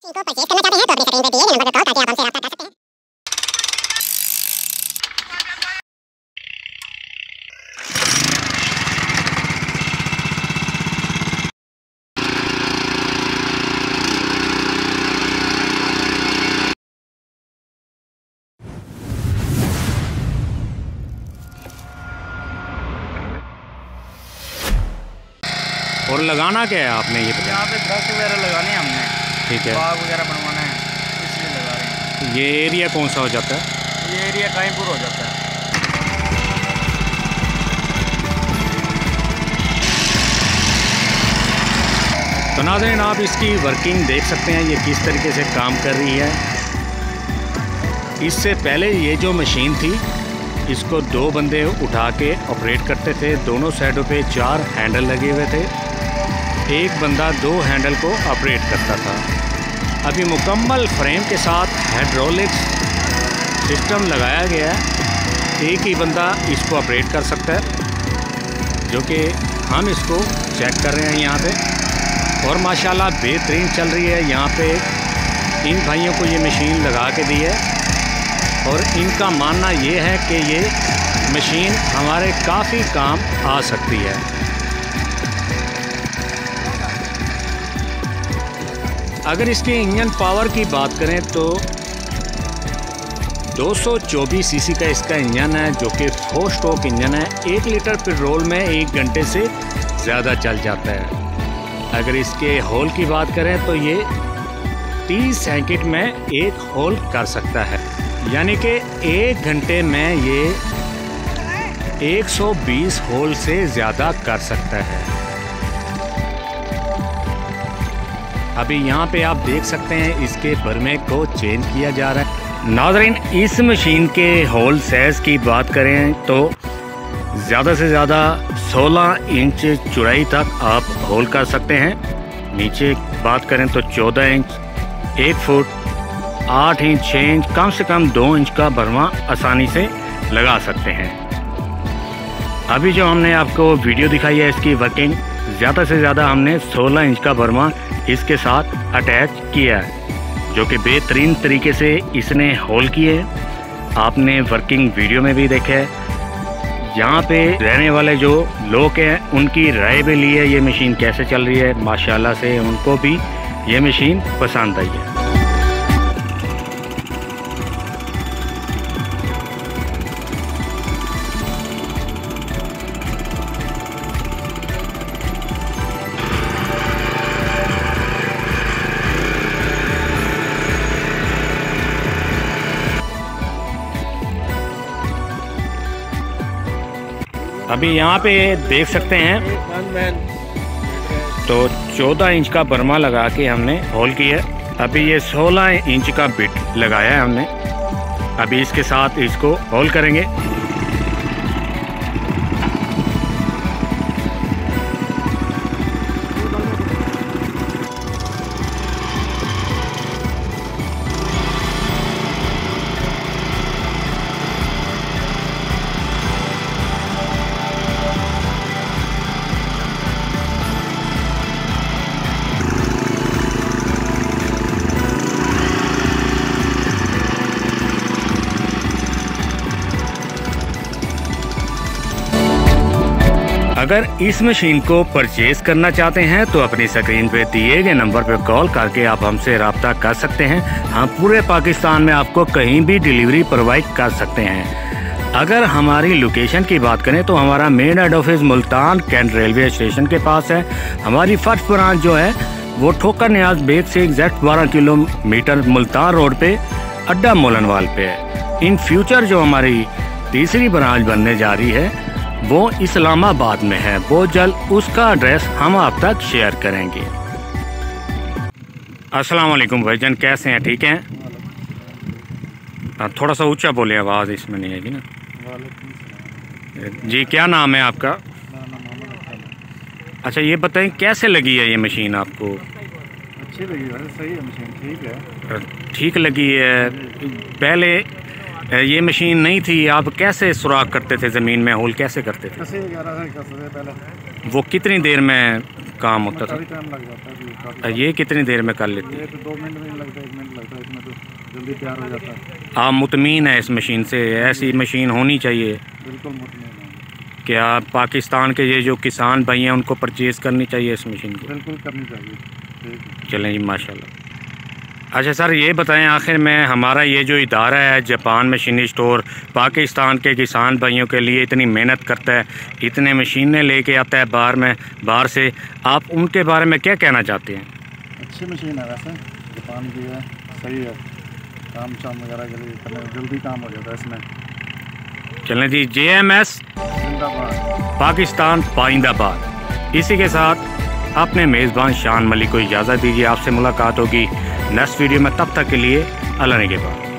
को परचेज करना चाहते हैं तो अपनी स्क्रीन पर दिए गए नंबर पर कॉल करके आप हमसे राब्ता कर सकते हैं। और लगाना क्या है आपने ये यहाँ पे दरख्त वगैरह लगाने हैं हमने, ठीक है, बाग वगैरह बनवाना है, इसलिए लगा रहे हैं। ये एरिया कौन सा हो जाता है? ये एरिया कायमपुर हो जाता है। तो नाज़रीन आप इसकी वर्किंग देख सकते हैं, ये किस तरीके से काम कर रही है। इससे पहले ये जो मशीन थी इसको दो बंदे उठा के ऑपरेट करते थे, दोनों साइडों पे 4 हैंडल लगे हुए थे, एक बंदा 2 हैंडल को ऑपरेट करता था। अभी मुकम्मल फ्रेम के साथ हाइड्रोलिक्स सिस्टम लगाया गया है, एक ही बंदा इसको ऑपरेट कर सकता है, जो कि हम इसको चेक कर रहे हैं यहाँ पे। और माशाल्लाह बेहतरीन चल रही है। यहाँ पे इन भाइयों को ये मशीन लगा के दी है और इनका मानना ये है कि ये मशीन हमारे काफ़ी काम आ सकती है। अगर इसके इंजन पावर की बात करें तो 224 सीसी का इसका इंजन है, जो कि 4 स्ट्रोक इंजन है। 1 लीटर पेट्रोल में 1 घंटे से ज़्यादा चल जाता है। अगर इसके होल की बात करें तो ये 30 सेकंड में 1 होल कर सकता है, यानी कि 1 घंटे में ये 120 होल से ज़्यादा कर सकता है। अभी यहाँ पे आप देख सकते हैं इसके बर्मे को चेंज किया जा रहा है। नाज़रीन इस मशीन के होल साइज़ की बात करें तो ज़्यादा से ज़्यादा 16 इंच चौड़ाई तक आप होल कर सकते हैं। नीचे बात करें तो 14 इंच, 1 फुट, 8 इंच, 6 इंच, कम से कम 2 इंच का बर्मा आसानी से लगा सकते हैं। अभी जो हमने आपको वीडियो दिखाई है इसकी वर्किंग, ज़्यादा से ज़्यादा हमने 16 इंच का बर्मा इसके साथ अटैच किया है, जो कि बेहतरीन तरीके से इसने होल किए हैं। आपने वर्किंग वीडियो में भी देखा है। यहाँ पे रहने वाले जो लोग हैं उनकी राय भी ली है ये मशीन कैसे चल रही है। माशाल्लाह से उनको भी ये मशीन पसंद आई है। अभी यहाँ पे देख सकते हैं तो 14 इंच का बर्मा लगा के हमने होल किया है। अभी ये 16 इंच का बिट लगाया है हमने। अभी इसके साथ इसको होल करेंगे। अगर इस मशीन को परचेज करना चाहते हैं तो अपनी स्क्रीन पे दिए गए नंबर पर कॉल करके आप हमसे रब्ता कर सकते हैं। हम पूरे पाकिस्तान में आपको कहीं भी डिलीवरी प्रोवाइड कर सकते हैं। अगर हमारी लोकेशन की बात करें तो हमारा main head office Multan cantt railway station के पास है। हमारी फर्स्ट ब्रांच जो है वो ठोकर न्याज बेग से एग्जैक्ट 12 किलोमीटर मुल्तान रोड पे अड्डा मोलनवाल पे है। इन फ्यूचर जो हमारी तीसरी ब्रांच बनने जा रही है वो इस्लामाबाद में है। वो जल्द उसका एड्रेस हम आप तक शेयर करेंगे। अस्सलाम वालेकुम भाईजान, कैसे हैं? ठीक हैं? थोड़ा सा ऊंचा बोले, आवाज़ इसमें नहीं आएगी ना। जी क्या नाम है आपका? अच्छा ये बताएं कैसे लगी है ये मशीन आपको? अच्छी लगी है, सही है मशीन, ठीक है। ठीक लगी है। पहले ये मशीन नहीं थी, आप कैसे सुराख करते थे ज़मीन में, होल कैसे करते थे? पहले वो कितनी देर में काम होता था। काफ़ी टाइम लग जाता है जी, काफ़ी। ये कितनी देर में कर लेती है? ये तो 2 मिनट में नहीं लगता, 1 मिनट लगता है, इसमें तो जल्दी तैयार हो जाता है। आप मुतमीन है इस मशीन से? ऐसी मशीन होनी चाहिए। बिल्कुल मुतमईन है। क्या पाकिस्तान के ये जो किसान भाई हैं उनको परचेज़ करनी चाहिए इस मशीन को? बिल्कुल करनी चाहिए। ठीक है। चलें जी, माशाल्लाह। अच्छा सर, ये बताएं आखिर में हमारा ये जो इदारा है जापान मशीनी स्टोर, पाकिस्तान के किसान भाइयों के लिए इतनी मेहनत करता है, इतने मशीनें लेके आता है बाहर से, आप उनके बारे में क्या कहना चाहते हैं? अच्छी मशीन है वैसे, जापान की है, सही है, काम शाम वगैरह के लिए करने जल्दी काम हो जाता है इसमें। चलें जी, JMS जिंदाबाद। पाकिस्तान पाइंदाबाद। इसी के साथ अपने मेज़बान शान मलिक को इजाज़त दीजिए। आपसे मुलाकात होगी नेक्स्ट वीडियो में, तब तक के लिए अल्लाह ने के बाद।